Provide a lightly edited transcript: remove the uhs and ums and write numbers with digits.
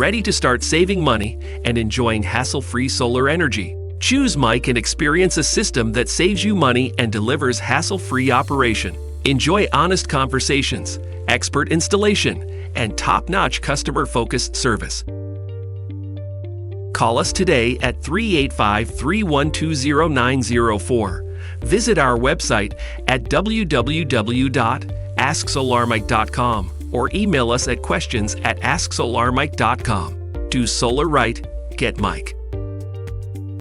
ready to start saving money and enjoying hassle-free solar energy. Choose Mike and experience a system that saves you money and delivers hassle-free operation. Enjoy honest conversations, expert installation, and top-notch customer-focused service. Call us today at 385-312-0904. Visit our website at www.asksolarmike.com or email us at questions@asksolarmike.com. Do solar right, get Mike.